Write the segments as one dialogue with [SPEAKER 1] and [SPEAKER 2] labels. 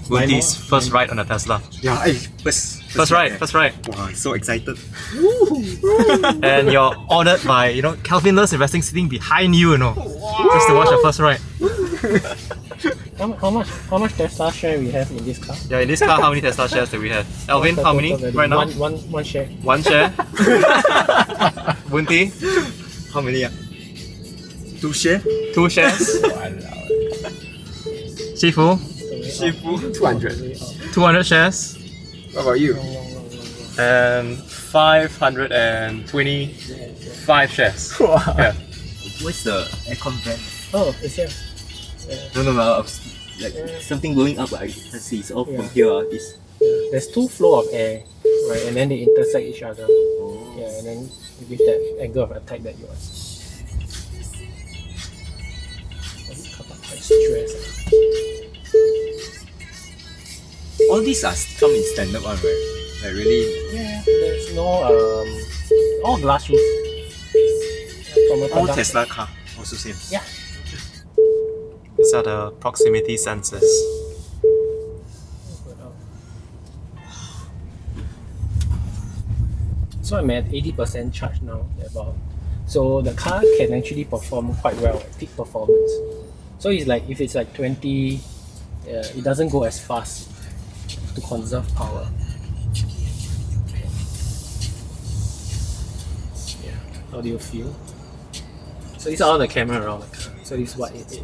[SPEAKER 1] BoonTee's first ride on a Tesla.
[SPEAKER 2] Yeah, first
[SPEAKER 1] ride.
[SPEAKER 2] Wow, so excited.
[SPEAKER 1] And you're honored by, Calvin Loves Investing sitting behind you, just to watch the first ride.
[SPEAKER 3] How much Tesla share we have in this car?
[SPEAKER 1] Yeah, in this car, how many Tesla shares do we have? Alvin, how many right now?
[SPEAKER 3] One share.
[SPEAKER 1] One share. BoonTee,
[SPEAKER 2] How many? 2 share?
[SPEAKER 1] 2 shares. Shifu,
[SPEAKER 2] 200.
[SPEAKER 1] 200 shares.
[SPEAKER 2] What about you?
[SPEAKER 1] And 525 shares. Yeah.
[SPEAKER 4] What's the aircon brand?
[SPEAKER 3] Oh, it's here.
[SPEAKER 4] No, I was like something blowing up. I can see it's all from here. This.
[SPEAKER 3] There's 2 flow of air, right, and then they intersect each other. Yeah, and then you give that angle of attack that you want. Quite stressed.
[SPEAKER 4] All these are come in standard one, right? Like really.
[SPEAKER 3] Yeah, there's no all glass roof. From a
[SPEAKER 2] All
[SPEAKER 3] product.
[SPEAKER 2] Tesla car also same.
[SPEAKER 3] Yeah.
[SPEAKER 1] These are the proximity sensors.
[SPEAKER 3] So I'm at 80% charge now, about. So the car can actually perform quite well at peak performance. So it's like if it's like 20, it doesn't go as fast to conserve power. Yeah. How do you feel? So these are all the camera around the car. So this is what it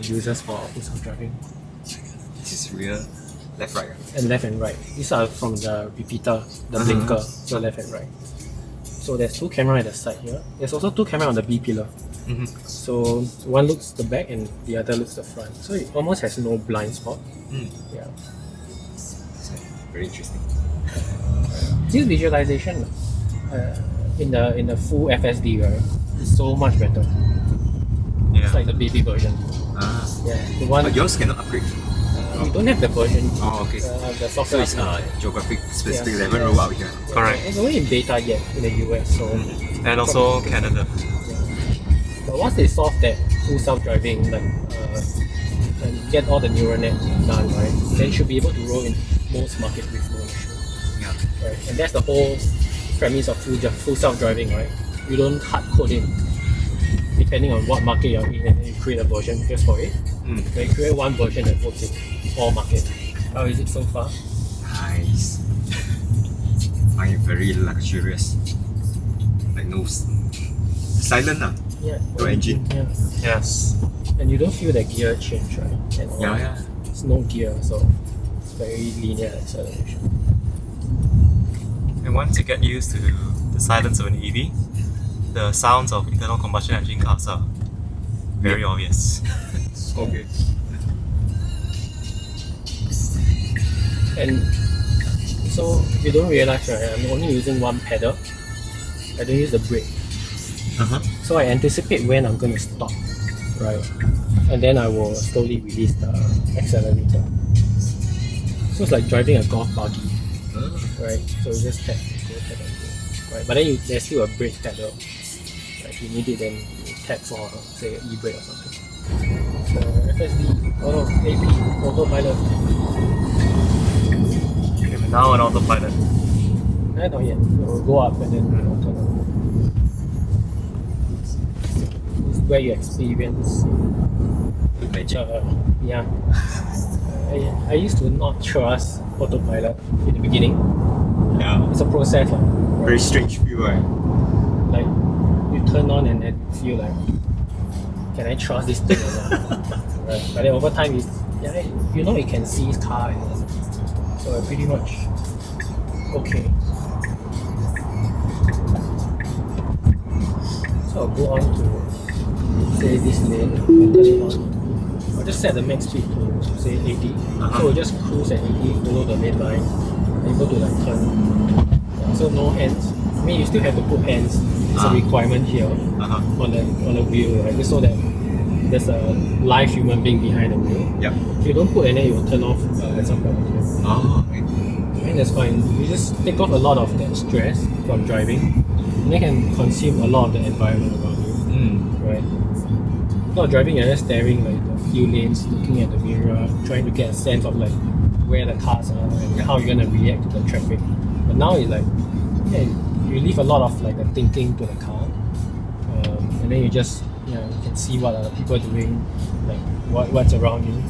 [SPEAKER 3] uses for full self-driving.
[SPEAKER 4] This is real left right.
[SPEAKER 3] And left and right. These are from the repeater, the blinker, so left and right. So there's 2 cameras at the side here. There's also 2 cameras on the B pillar. So one looks the back and the other looks the front. So it almost has no blind spot. Yeah.
[SPEAKER 4] Very interesting.
[SPEAKER 3] This visualization in the full FSD, right, is so much better.
[SPEAKER 1] Yeah.
[SPEAKER 3] It's like the baby version. Yeah, the one.
[SPEAKER 4] But yours cannot upgrade.
[SPEAKER 3] We don't have the version.
[SPEAKER 4] Oh, okay.
[SPEAKER 3] The
[SPEAKER 4] So
[SPEAKER 3] software.
[SPEAKER 4] it's geographic specific
[SPEAKER 3] Yeah.
[SPEAKER 4] level roll out here.
[SPEAKER 1] Correct.
[SPEAKER 3] It's only in beta yet in the US. So.
[SPEAKER 1] And also Canada.
[SPEAKER 3] But once they solve that full self-driving, like and get all the neural net done, right, then you should be able to roll in most markets with no issue.
[SPEAKER 4] Yeah.
[SPEAKER 3] Right, and that's the whole premise of full self-driving, right? You don't hard code it depending on what market you're in, and then you create a version just for it. But you create one version that works in all markets. How is it so far?
[SPEAKER 4] Nice. I am very luxurious. Like no silent
[SPEAKER 3] Yeah.
[SPEAKER 4] no engine.
[SPEAKER 3] Yeah.
[SPEAKER 1] Yes.
[SPEAKER 3] And you don't feel the gear change, right? At all.
[SPEAKER 4] Yeah.
[SPEAKER 3] It's no gear, so it's very linear acceleration.
[SPEAKER 1] And once you get used to the silence of an EV, the sounds of internal combustion engine cars are very obvious.
[SPEAKER 4] Okay.
[SPEAKER 3] And so you don't realize, right? I'm only using one pedal. I don't use the brake. So I anticipate when I'm going to stop, right? And then I will slowly release the accelerator. So it's like driving a golf buggy, right? So you just tap, go, right? But then there's still a brake pedal. If you need it, then you tap for, say, an e-brake or something. So FSD, AP, Autopilot.
[SPEAKER 1] Okay, but now on Autopilot.
[SPEAKER 3] Not yet. It will go up and then turn on. This is where you experience.
[SPEAKER 4] Magic.
[SPEAKER 3] Yeah. I used to not trust Autopilot in the beginning.
[SPEAKER 4] Yeah.
[SPEAKER 3] It's a process.
[SPEAKER 4] Very strange feel, right?
[SPEAKER 3] Like, you turn on and then you feel like, can I trust this thing or not? Right. But then over time, it can see his car and all. So pretty much okay. So I'll go on to say this lane and turn it on. I'll just set the max speed to say 80. So we'll just cruise at 80, follow the main line, able to like turn. So no hands. I mean, you still have to put hands. It's a requirement here on the wheel, right? Just so that there's a live human being behind the wheel.
[SPEAKER 4] Yep.
[SPEAKER 3] If you don't put any, it will turn off at some point.
[SPEAKER 4] Oh, okay.
[SPEAKER 3] And that's fine. You just take off a lot of that stress from driving, and they can consume a lot of the environment around you. Right? Not driving, you're just staring like the few lanes, looking at the mirror, trying to get a sense of like where the cars are and how you're gonna react to the traffic. But now it's like, yeah, you leave a lot of like the thinking to the car, and then you just you can see what other people are doing, like what's around you.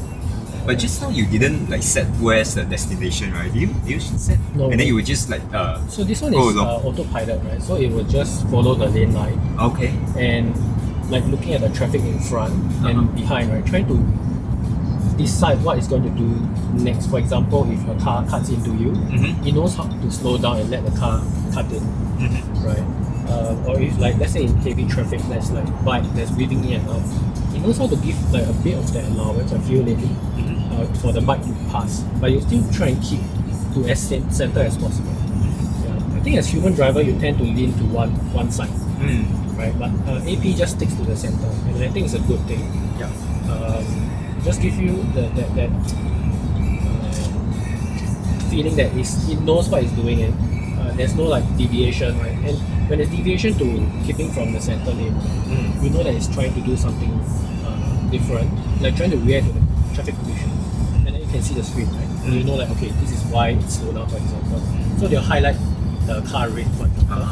[SPEAKER 2] But just now you didn't like set where's the destination, right? You set,
[SPEAKER 3] No,
[SPEAKER 2] and then you would just like
[SPEAKER 3] So this one is autopilot, right? So it will just follow the lane line
[SPEAKER 2] okay.
[SPEAKER 3] and like looking at the traffic in front and behind, right? Trying to decide what it's going to do next. For example, if a car cuts into you, it knows how to slow down and let the car cut in, right? Or if like let's say in heavy traffic, there's like bike that's weaving in and out, it knows how to give like a bit of that allowance, a few maybe, for the bike to pass. But you still try and keep to as center as possible. Yeah. I think as human driver, you tend to lean to one side, right? But AP just sticks to the center, and I think it's a good thing.
[SPEAKER 2] Yeah.
[SPEAKER 3] Just give you that feeling that it knows what it's doing, and there's no like deviation, right? And when there's deviation to keeping from the center lane, you know that it's trying to do something different, like trying to react to the traffic condition, and then you can see the screen, right? And you know like, okay, this is why it's slowed down, for example. So they'll highlight the car rate, for example.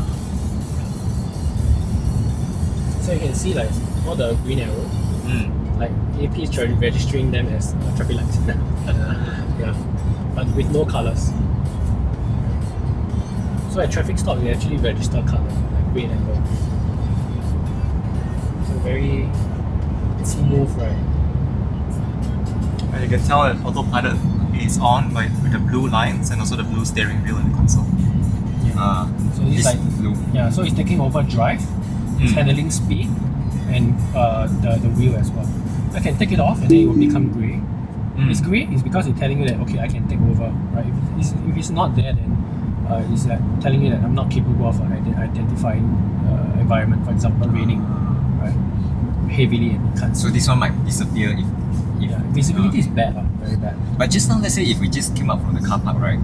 [SPEAKER 3] So you can see like all the green arrow, like AP is registering them as traffic lights. Yeah, but with no colors. So at traffic stop, they actually register color, like green and gold. So very smooth, right?
[SPEAKER 1] And you can tell that autopilot is on with the blue lines and also the blue steering wheel in the console.
[SPEAKER 3] So it's like
[SPEAKER 2] blue.
[SPEAKER 3] Yeah, so it's taking over drive, it's handling speed, and the wheel as well. I can take it off and then it will become grey. It's grey is because it's telling you that okay, I can take over, right? If it's not there, then it's telling you that I'm not capable of identifying environment. For example, raining, right? Heavily and can't.
[SPEAKER 2] So this one might disappear if
[SPEAKER 3] visibility is bad, very bad.
[SPEAKER 2] But just now, let's say if we just came out from the car park, right?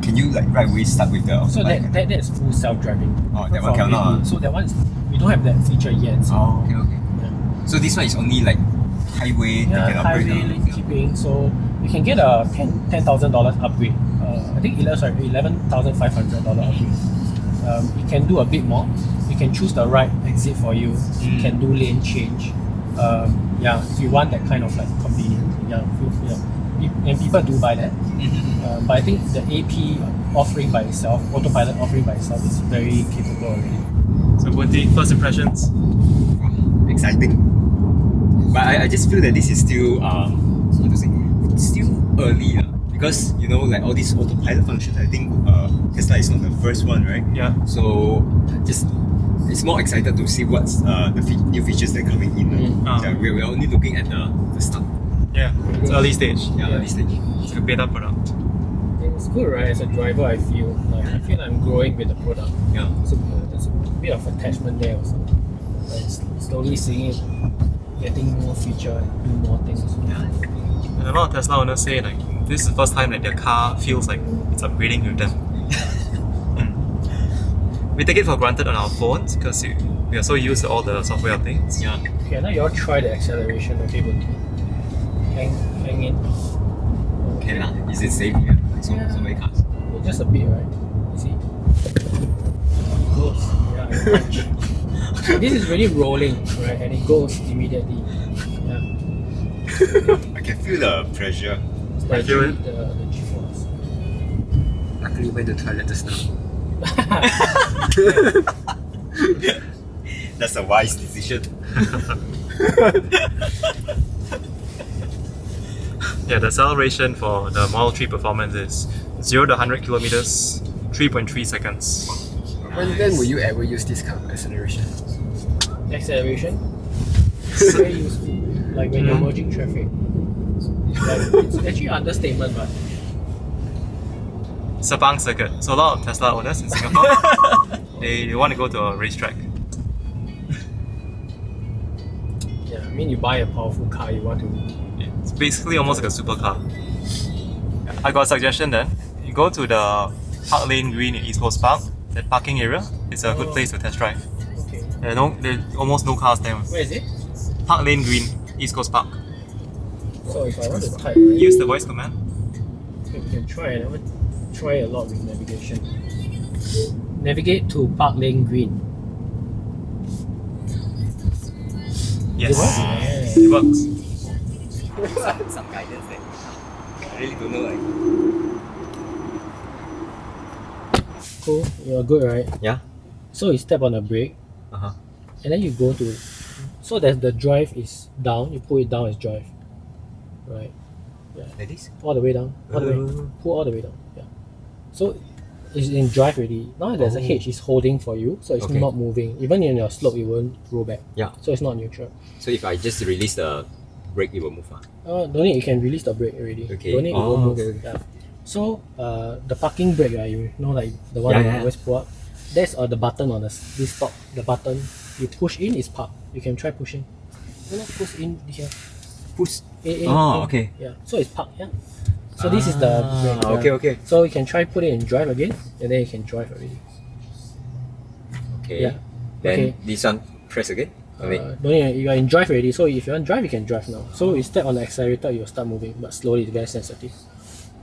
[SPEAKER 2] Can you like right away start with the
[SPEAKER 3] So
[SPEAKER 2] autopilot?
[SPEAKER 3] that's full self-driving.
[SPEAKER 2] Oh, that one cannot.
[SPEAKER 3] So that one is, we don't have that feature yet. So
[SPEAKER 2] Okay.
[SPEAKER 3] yeah.
[SPEAKER 2] So this one is only like highway that can upgrade.
[SPEAKER 3] highway lane keeping. So you can get a $10,000 upgrade. I think $11,500 upgrade. You can do a bit more. You can choose the right exit for you. You can do lane change. If you want that kind of like convenience. And people do buy that. But I think the AP offering by itself, autopilot offering by itself, is very capable already.
[SPEAKER 1] So BoonTee, first impressions?
[SPEAKER 2] Exciting. But I just feel that this is still still early because you know like all these autopilot functions. I think Tesla is not the first one, right?
[SPEAKER 1] Yeah.
[SPEAKER 2] So it's more excited to see what's the new features that are coming in. We're only looking at the start.
[SPEAKER 1] Yeah, it's early stage.
[SPEAKER 2] Early stage.
[SPEAKER 1] It's a beta product.
[SPEAKER 3] It's good, right? As a driver, I feel I'm growing with the product.
[SPEAKER 2] Yeah.
[SPEAKER 3] So there's a bit of attachment there also. Slowly seeing it getting more feature and do more things.
[SPEAKER 1] And a lot of Tesla owners say like this is the first time that their car feels like it's upgrading with them. We take it for granted on our phones because we are so used to all the software updates.
[SPEAKER 2] Yeah.
[SPEAKER 3] Okay, now you all try the acceleration. Okay, but hang in.
[SPEAKER 2] Okay lah. Is it safe here? So many cars.
[SPEAKER 3] Just a bit, right? You see? It goes. Yeah, it punch. This is really rolling, right? And it goes immediately. Yeah.
[SPEAKER 2] I can feel the pressure.
[SPEAKER 1] I feel it.
[SPEAKER 3] The G-force.
[SPEAKER 2] Luckily went to toilet just now. That's a wise decision.
[SPEAKER 1] Yeah, the acceleration for the Model 3 performance is 0 to 100 kilometers, 3.3 seconds.
[SPEAKER 5] When will you ever use this kind of acceleration?
[SPEAKER 3] Acceleration? It's very useful. Like when you're merging traffic. It's actually an understatement, but
[SPEAKER 1] Sepang circuit. So a lot of Tesla owners in Singapore, they want to go to a racetrack.
[SPEAKER 3] yeah, I mean you buy a powerful car, you want to.
[SPEAKER 1] It's basically almost like a supercar. I got a suggestion then. You go to the Park Lane Green in East Coast Park, that parking area. It's a good place to test drive.
[SPEAKER 3] Okay.
[SPEAKER 1] There are almost no cars there.
[SPEAKER 3] Where is it?
[SPEAKER 1] Park Lane Green, East Coast Park.
[SPEAKER 3] So if I want to type,
[SPEAKER 1] Use the voice command.
[SPEAKER 3] You can try it. I would try a lot with navigation. Navigate to park lane green.
[SPEAKER 1] Yes.
[SPEAKER 3] Yeah.
[SPEAKER 1] It works.
[SPEAKER 2] Some guidance there. I really don't know like.
[SPEAKER 3] Cool. You're good, right?
[SPEAKER 2] Yeah.
[SPEAKER 3] So you step on the brake,
[SPEAKER 2] Uh-huh.
[SPEAKER 3] and then you go to. So that the drive is down. You pull it down as drive. Right.
[SPEAKER 2] Like this?
[SPEAKER 3] All the way down. All the way. Pull all the way down. Yeah. So it's in drive already. Now there's a H is holding for you, so it's
[SPEAKER 2] Okay.
[SPEAKER 3] not moving. Even in your slope, it won't roll back.
[SPEAKER 2] Yeah.
[SPEAKER 3] So it's not neutral.
[SPEAKER 2] So if I just release the brake, it will move.
[SPEAKER 3] Don't need. You can release the brake already.
[SPEAKER 2] Okay.
[SPEAKER 3] Don't need. It won't move.
[SPEAKER 2] Okay.
[SPEAKER 3] Yeah. So the parking brake, right? You know, like the one
[SPEAKER 2] Yeah,
[SPEAKER 3] that
[SPEAKER 2] yeah.
[SPEAKER 3] always pull up. That's the button on this top. The button you push in is park. You can try pushing. Push in here.
[SPEAKER 2] Push.
[SPEAKER 3] In,
[SPEAKER 2] Oh,
[SPEAKER 3] in.
[SPEAKER 2] okay.
[SPEAKER 3] Yeah. So it's park. Yeah. So this is the brake. Yeah.
[SPEAKER 2] Okay, okay.
[SPEAKER 3] So you can try put it in drive again, and then you can drive already.
[SPEAKER 2] Okay.
[SPEAKER 3] Yeah.
[SPEAKER 2] Then
[SPEAKER 3] Okay.
[SPEAKER 2] this one, press again. Wait.
[SPEAKER 3] Don't need, you are in drive already. So if you want to drive, you can drive now. So you step on the accelerator, you'll start moving, but slowly. It's very sensitive.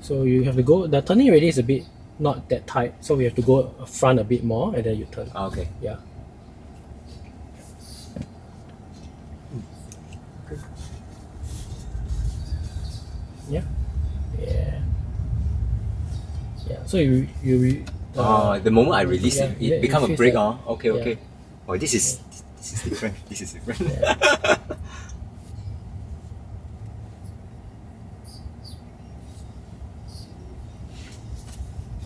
[SPEAKER 3] So you have to go. The turning radius is a bit not that tight, so we have to go front a bit more, and then you turn.
[SPEAKER 2] Okay.
[SPEAKER 3] Yeah. Yeah. Yeah. Yeah. So
[SPEAKER 2] The moment I release
[SPEAKER 3] yeah,
[SPEAKER 2] it,
[SPEAKER 3] yeah,
[SPEAKER 2] it become
[SPEAKER 3] it
[SPEAKER 2] a brake.
[SPEAKER 3] feels
[SPEAKER 2] Okay,
[SPEAKER 3] yeah.
[SPEAKER 2] okay. Oh, this is different. This is different.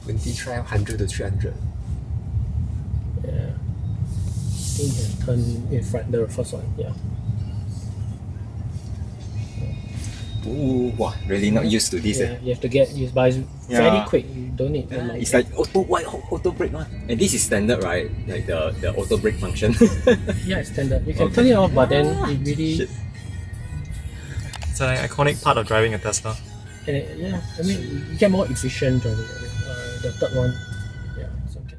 [SPEAKER 5] BoonTee try 100 to 300.
[SPEAKER 3] yeah. You can turn in front the first one. Yeah.
[SPEAKER 2] Ooh, wow, really not used to this.
[SPEAKER 3] Yeah. You have to get used, but it's very
[SPEAKER 2] Yeah.
[SPEAKER 3] quick. You don't need that long.
[SPEAKER 2] It's like auto brake one. And this is standard, right? Like the auto brake function.
[SPEAKER 3] Yeah, it's standard. You can turn it off, but then it really
[SPEAKER 2] Shit.
[SPEAKER 1] It's an iconic part of driving a Tesla.
[SPEAKER 3] and yeah. I mean, you get more efficient driving. The third one, yeah, so can